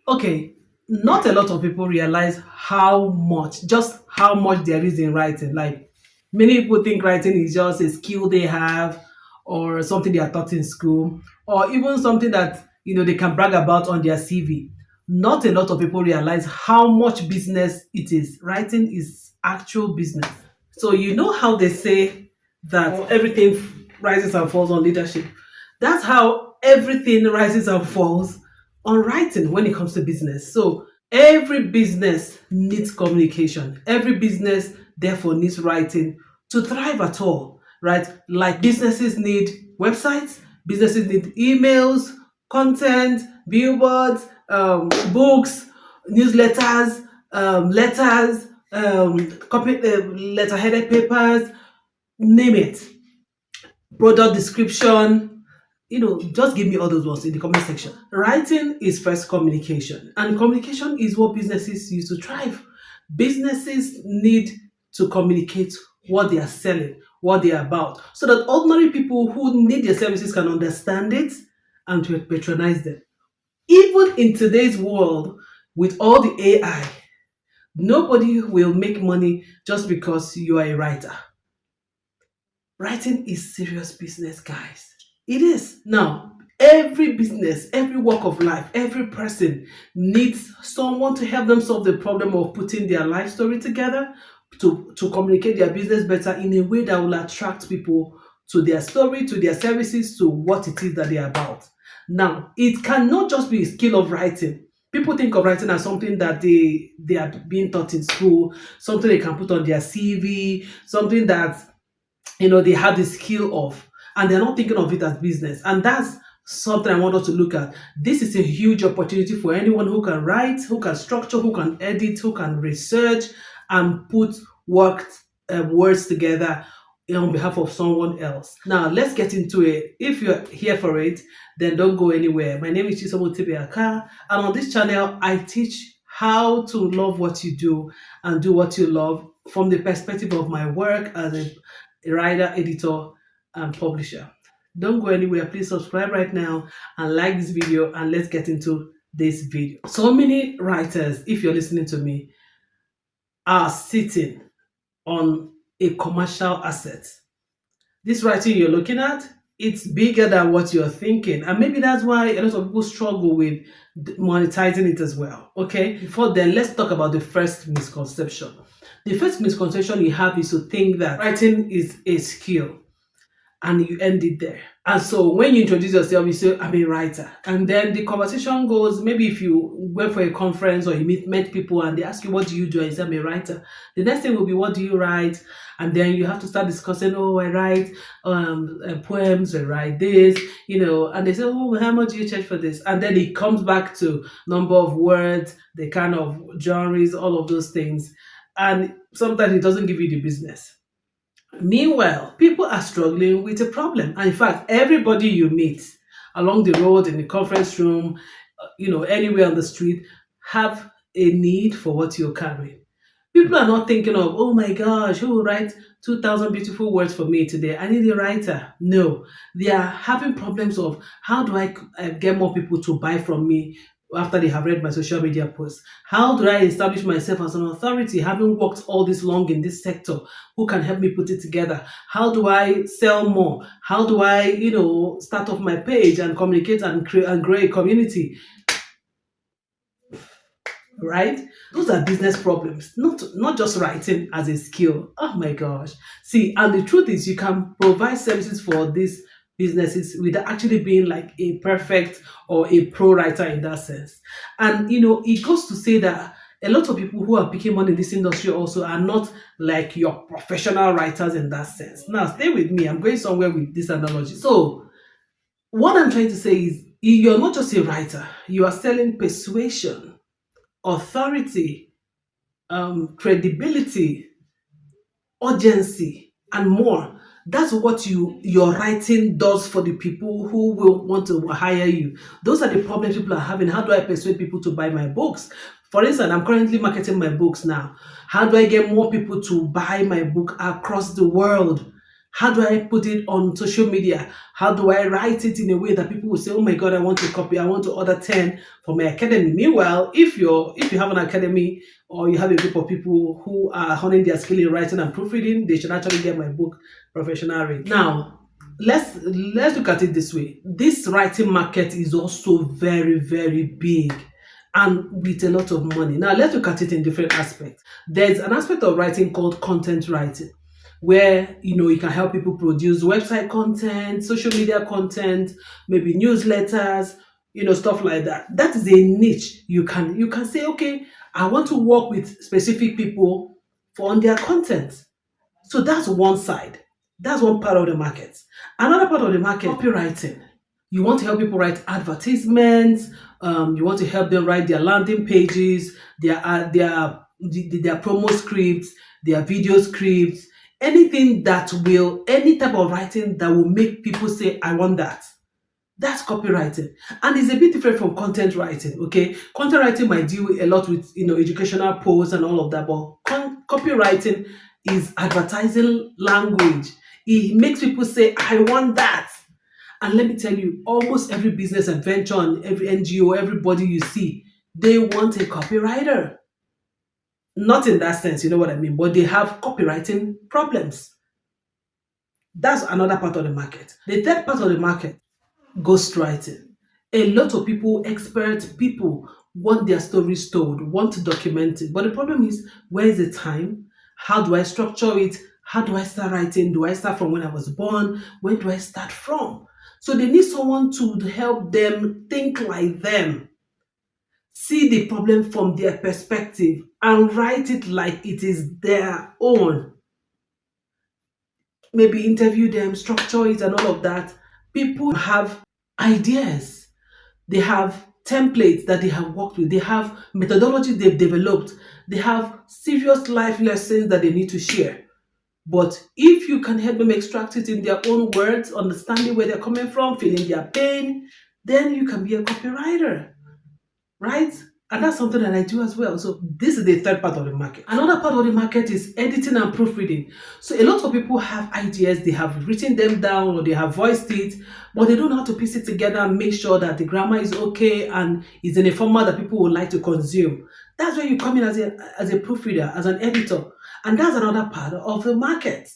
Okay, not a lot of people realize just how much there is in writing. Like many people think writing is just a skill they have or something they are taught in school or even something that they can brag about on their CV. Not a lot of people realize how much business it is. Writing is actual business. So you know how they say that everything rises and falls on leadership. That's how everything rises and falls on writing when it comes to business. So every business needs communication. Every business therefore needs writing to thrive at all, right? Like businesses need websites, businesses need emails, content, billboards, books, newsletters, letters, letter-headed papers, name it, product description, just give me all those words in the comment section. Writing is first communication, and communication is what businesses use to thrive. Businesses need to communicate what they are selling, what they are about, so that ordinary people who need their services can understand it and to patronize them. Even in today's world, with all the AI, nobody will make money just because you are a writer. Writing is serious business, guys. It is. Now, every business, every walk of life, every person needs someone to help them solve the problem of putting their life story together to communicate their business better in a way that will attract people to their story, to their services, to what it is that they are about. Now, it cannot just be a skill of writing. People think of writing as something that they are being taught in school, something they can put on their CV, something that they have the skill of, and they're not thinking of it as business. And that's something I want us to look at. This is a huge opportunity for anyone who can write, who can structure, who can edit, who can research and put words together on behalf of someone else. Now, let's get into it. If you're here for it, then don't go anywhere. My name is Chisomo Tibiaka, and on this channel, I teach how to love what you do and do what you love from the perspective of my work as a writer, editor, and publisher. Don't go anywhere. Please subscribe right now and like this video, and let's get into this video. So many writers, if you're listening to me, are sitting on a commercial asset. This writing you're looking at, it's bigger than what you're thinking. And maybe that's why a lot of people struggle with monetizing it as well. Okay, before then, let's talk about the first misconception. The first misconception you have is to think that writing is a skill and you end it there. And so when you introduce yourself, you say, I'm a writer. And then the conversation goes, maybe if you went for a conference or you met people and they ask you, what do you do? And you say, I'm a writer. The next thing will be, what do you write? And then you have to start discussing, oh, I write poems, I write this, and they say, oh, how much do you charge for this? And then it comes back to number of words, the kind of genres, all of those things. And sometimes it doesn't give you the business. Meanwhile, people are struggling with a problem. And in fact, everybody you meet along the road, in the conference room, anywhere on the street, have a need for what you're carrying. People are not thinking of, oh my gosh, who will write 2,000 beautiful words for me today? I need a writer. No, they are having problems of how do I get more people to buy from me after they have read my social media posts? How do I establish myself as an authority, having worked all this long in this sector? Who can help me put it together? How do I sell more? How do I, start off my page and communicate and create and grow a community? Right? Those are business problems, not just writing as a skill. Oh my gosh. See, and the truth is you can provide services for these businesses without actually being like a perfect or a pro writer in that sense. And it goes to say that a lot of people who are picking money in this industry also are not like your professional writers in that sense. Now, stay with me. I'm going somewhere with this analogy. So, what I'm trying to say is you're not just a writer, you are selling persuasion, authority, credibility, urgency, and more. That's what your writing does for the people who will want to hire you. Those are the problems people are having. How do I persuade people to buy my books? For instance, I'm currently marketing my books now. How do I get more people to buy my book across the world? How do I put it on social media? How do I write it in a way that people will say, "Oh my God, I want to copy. I want to order 10 for my academy." Meanwhile, if you have an academy or you have a group of people who are honing their skill in writing and proofreading, they should actually get my book, Professional Rate. Now, let's look at it this way. This writing market is also very, very big and with a lot of money. Now, let's look at it in different aspects. There's an aspect of writing called content writing, where you can help people produce website content, social media content, maybe newsletters, stuff like that. That is a niche. You can say, okay, I want to work with specific people for on their content. So that's one side. That's one part of the market. Another part of the market, copywriting. You want to help people write advertisements. You want to help them write their landing pages, their promo scripts, their video scripts, any type of writing that will make people say, "I want that." That's copywriting. And it's a bit different from content writing, okay? Content writing might deal a lot with, educational posts and all of that, but copywriting is advertising language. It makes people say, "I want that." And let me tell you, almost every business and venture and every NGO, everybody you see, they want a copywriter. Not in that sense, you know what I mean, but they have copywriting problems. That's another part of the market. The third part of the market, ghostwriting. A lot of people, expert people, want their stories told, want to document it. But the problem is, where is the time? How do I structure it? How do I start writing? Do I start from when I was born? Where do I start from? So they need someone to help them think like them, see the problem from their perspective, and write it like it is their own. Maybe interview them, structure it, and all of that. People have ideas, they have templates that they have worked with, they have methodologies they've developed, they have serious life lessons that they need to share. But if you can help them extract it in their own words, understanding where they're coming from, feeling their pain, then you can be a copywriter, right? And that's something that I do as well. So this is the third part of the market. Another part of the market is editing and proofreading. So a lot of people have ideas, they have written them down or they have voiced it, but they don't know how to piece it together and make sure that the grammar is okay and is in a format that people would like to consume. That's where you come in as a proofreader, as an editor. And that's another part of the market.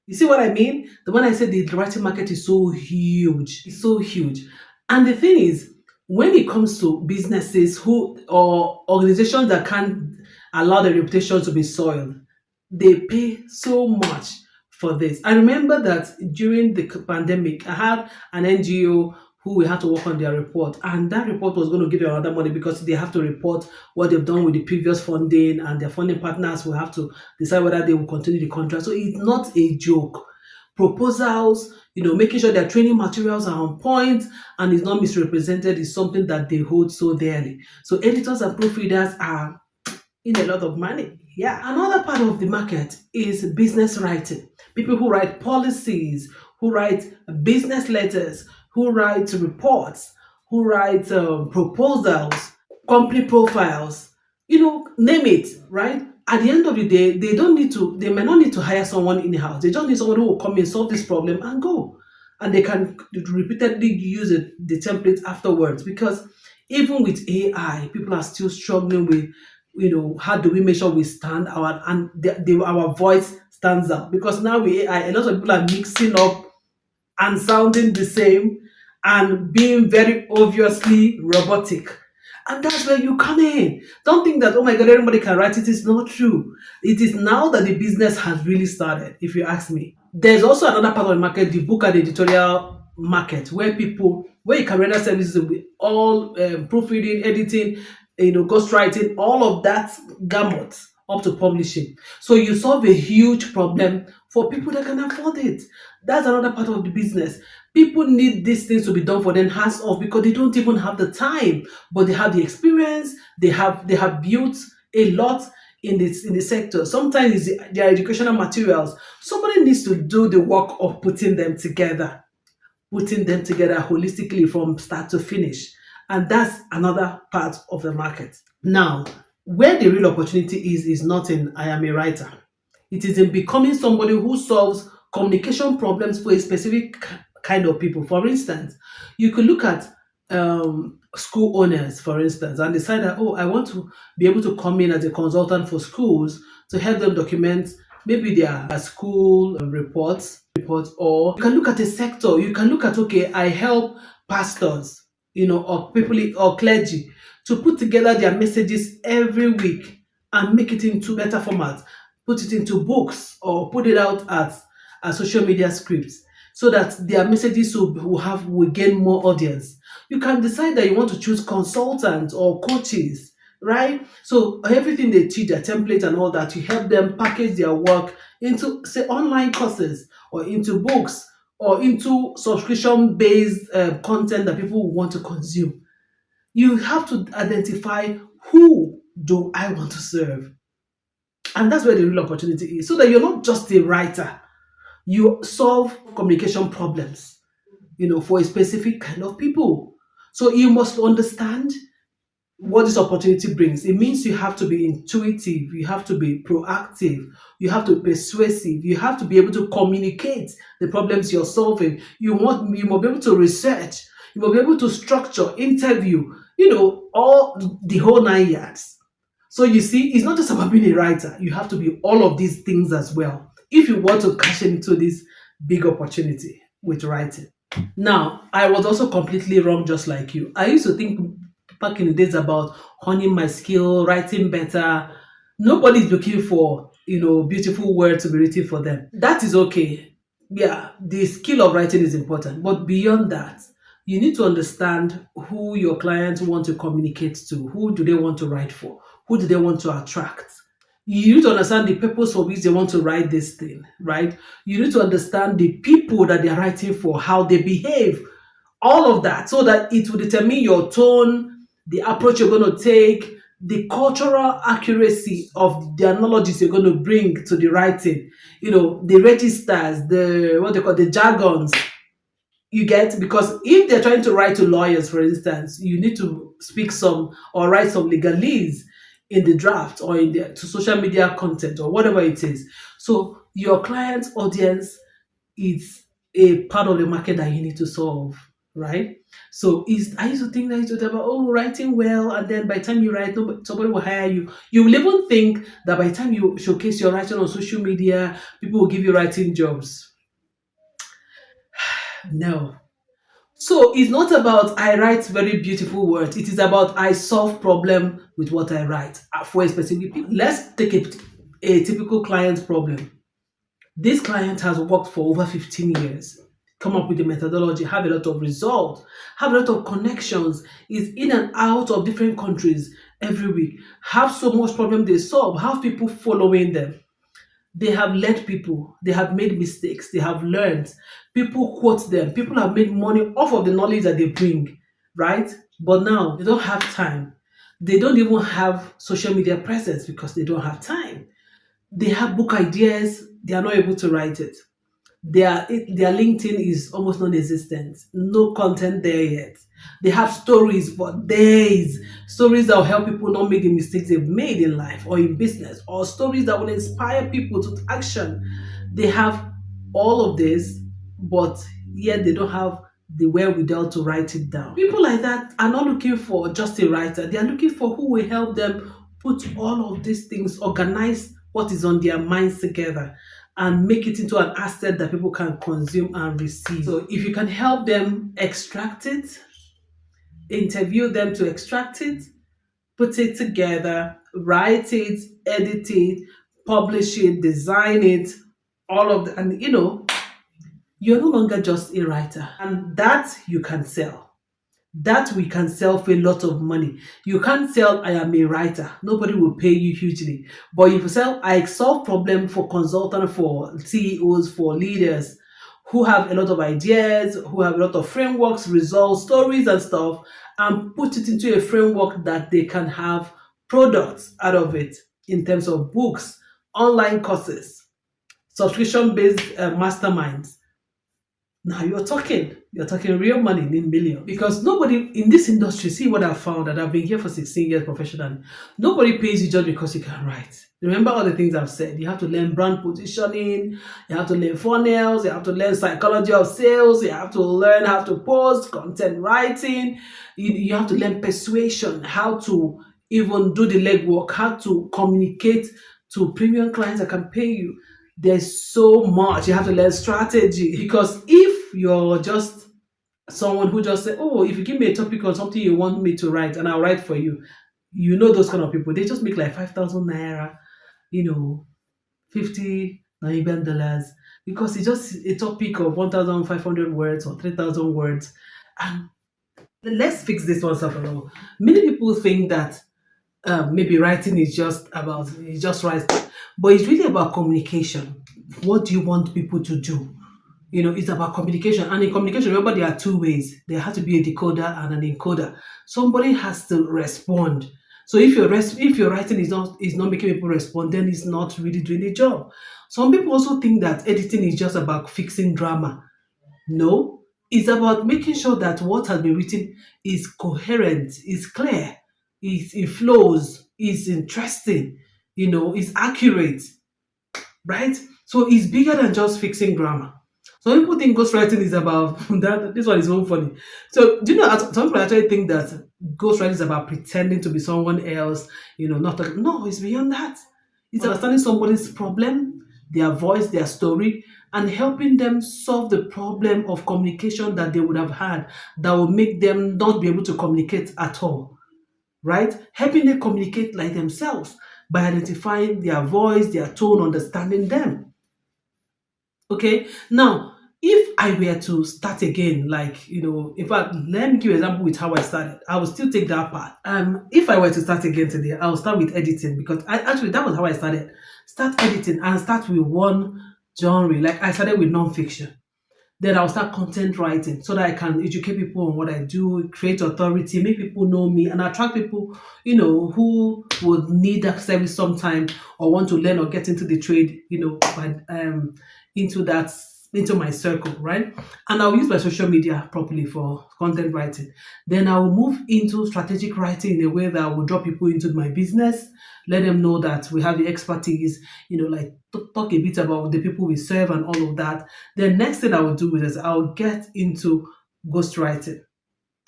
You see what I mean? The one I said, the writing market is so huge. It's so huge. And the thing is, when it comes to businesses who or organizations that can't allow their reputation to be soiled, they pay so much for this. I remember that during the pandemic, I had an NGO who we had to work on their report, and that report was going to give them another money because they have to report what they've done with the previous funding, and their funding partners will have to decide whether they will continue the contract. So it's not a joke. Proposals, making sure their training materials are on point and is not misrepresented is something that they hold so dearly. So editors and proofreaders are in a lot of money. Yeah. Another part of the market is business writing. People who write policies, who write business letters, who write reports, who write proposals, company profiles, name it, right? At the end of the day, they may not need to hire someone in the house. They just need someone who will come in, solve this problem, and go. And they can repeatedly use the template afterwards, because even with AI, people are still struggling with, how do we make sure we stand our voice stands out? Because now with AI, a lot of people are mixing up and sounding the same and being very obviously robotic. And that's where you come in. Don't think that, oh my God, everybody can write it. It's not true. It is now that the business has really started, if you ask me. There's also another part of the market, the book and editorial market, where you can render services with all proofreading, editing, ghostwriting, all of that gamut up to publishing. So you solve a huge problem for people that can afford it. That's another part of the business. People need these things to be done for them hands off because they don't even have the time, but they have the experience. They have built a lot in the sector. Sometimes it's their educational materials. Somebody needs to do the work of putting them together holistically from start to finish. And that's another part of the market. Now, where the real opportunity is not in "I am a writer." It is in becoming somebody who solves communication problems for a specific kind of people. For instance, you could look at school owners, for instance, and decide that, oh, I want to be able to come in as a consultant for schools to help them document maybe their school reports, or you can look at a sector. You can look at, okay, I help pastors, or people or clergy to put together their messages every week and make it into better format, put it into books or put it out as social media scripts so that their messages will gain more audience. You can decide that you want to choose consultants or coaches, right? So everything they teach, their templates and all that, you help them package their work into, say, online courses or into books or into subscription based content that people will want to consume. You have to identify, who do I want to serve? And that's where the real opportunity is. So that you're not just a writer, you solve communication problems, for a specific kind of people. So you must understand what this opportunity brings. It means you have to be intuitive, you have to be proactive, you have to be persuasive, you have to be able to communicate the problems you're solving. You must be able to research, you must be able to structure, interview, all the whole 9 yards. So you see, it's not just about being a writer. You have to be all of these things as well if you want to cash into this big opportunity with writing. Now, I was also completely wrong, just like you. I used to think back in the days about honing my skill, writing better. Nobody's looking for, beautiful words to be written for them. That is okay. Yeah, the skill of writing is important. But beyond that, you need to understand who your clients want to communicate to. Who do they want to write for? Who do they want to attract? You need to understand the purpose for which they want to write this thing, right? You need to understand the people that they're writing for, how they behave, all of that, so that it will determine your tone, the approach you're going to take, the cultural accuracy of the analogies you're going to bring to the writing, the registers, the what they call the jargons, you get, because if they're trying to write to lawyers, for instance, you need to speak some or write some legalese in the draft or in the to social media content or whatever it is. So your client's audience is a part of the market that you need to solve, right? So is I used to think that it's just about, oh, writing well, and then by the time you write, somebody will hire you. You will even think that by the time you showcase your writing on social media, people will give you writing jobs. No. So it's not about I write very beautiful words. It is about I solve problem with what I write for a specific people. Let's take a typical client problem. This client has worked for over 15 years, come up with the methodology, have a lot of results, have a lot of connections, is in and out of different countries every week, have so much problem they solve, have people following them. They have led people, they have made mistakes, they have learned. People quote them, people have made money off of the knowledge that they bring, right? But now they don't have time. They don't even have social media presence because they don't have time. They have book ideas, they are not able to write it. Their LinkedIn is almost non-existent. No content there yet. They have stories for days. Stories that will help people not make the mistakes they've made in life or in business, or stories that will inspire people to action. They have all of this, but yet they don't have the wherewithal to write it down. People like that are not looking for just a writer. They are looking for who will help them put all of these things, organize what is on their minds together, and make it into an asset that people can consume and receive. So if you can help them extract it, interview them to extract it, put it together, write it, edit it, publish it, design it, all of the, and you're no longer just a writer, and that you can sell. That we can sell for a lot of money. You can't sell I am a writer. Nobody will pay you hugely. But if you sell I solve problem for consultant, for CEOs, for leaders who have a lot of ideas, who have a lot of frameworks, results, stories and stuff, and put it into a framework that they can have products out of it in terms of books, online courses, subscription-based masterminds, Now you're talking real money in millions. Because nobody in this industry, see what I've found, that I've been here for 16 years professionally. Nobody pays you just because you can write. Remember all the things I've said. You have to learn brand positioning, you have to learn funnels, you have to learn psychology of sales, you have to learn how to post, content writing, you have to learn persuasion, how to even do the legwork, how to communicate to premium clients that can pay you. There's so much. You have to learn strategy, because if you're just someone who just say, "Oh, if you give me a topic on something you want me to write, and I'll write for you," you know those kind of people. They just make like 5,000 naira, you know, 50 Namibian dollars, because it's just a topic of 1,500 words or 3,000 words. And let's fix this one stuff alone. Many people think that maybe writing is just about, you just write, but it's really about communication. What do you want people to do? It's about communication. And in communication, remember, there are two ways. There has to be a decoder and an encoder. Somebody has to respond. So if your writing is not making people respond, then it's not really doing the job. Some people also think that editing is just about fixing drama. No, it's about making sure that what has been written is coherent, is clear, it flows, is interesting, is accurate, right? So it's bigger than just fixing grammar. Some people think ghostwriting is about that. This one is so funny. So do you know? Some people actually think that ghostwriting is about pretending to be someone else. Not no. It's beyond that. It's understanding somebody's problem, their voice, their story, and helping them solve the problem of communication that they would have had, that will make them not be able to communicate at all, right? Helping them communicate like themselves by identifying their voice, their tone, understanding them. Okay. Now, if I were to start again, like, in fact, let me give you an example with how I started. I will still take that part. If I were to start again today, I will start with editing, because actually that was how I started. Start editing and start with one genre. Like I started with nonfiction. Then I'll start content writing so that I can educate people on what I do, create authority, make people know me, and attract people, who would need that service sometime, or want to learn or get into the trade, into that into my circle, right? And I'll use my social media properly for content writing. Then I will move into strategic writing in a way that will draw people into my business, let them know that we have the expertise, like talk a bit about the people we serve and all of that. The next thing I will do is I'll get into ghostwriting.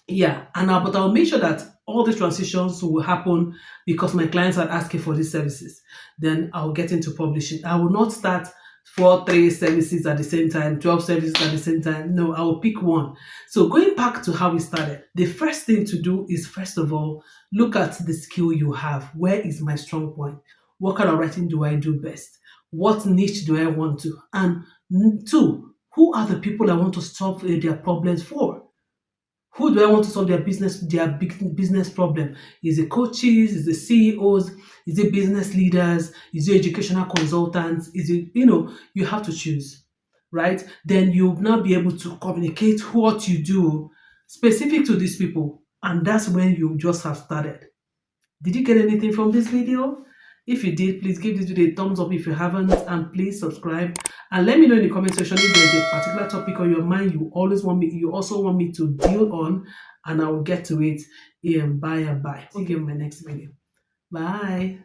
Yeah, but I'll make sure that all the transitions will happen because my clients are asking for these services. Then I'll get into publishing. I will not start four, three services at the same time, 12 services at the same time. No, I will pick one. So going back to how we started, the first thing to do is, first of all, look at the skill you have. Where is my strong point? What kind of writing do I do best? What niche do I want to? And two, who are the people I want to solve their problems for? Who do I want to solve their big business problem? Is it coaches? Is it CEOs? Is it business leaders? Is it educational consultants? Is it, you have to choose, right? Then you'll now be able to communicate what you do specific to these people. And that's when you just have started. Did you get anything from this video? If you did, please give this video a thumbs up if you haven't, and please subscribe. And let me know in the comment section if there's a particular topic on your mind you also want me to deal on, and I will get to it in by and by. Okay, in my next video. Bye.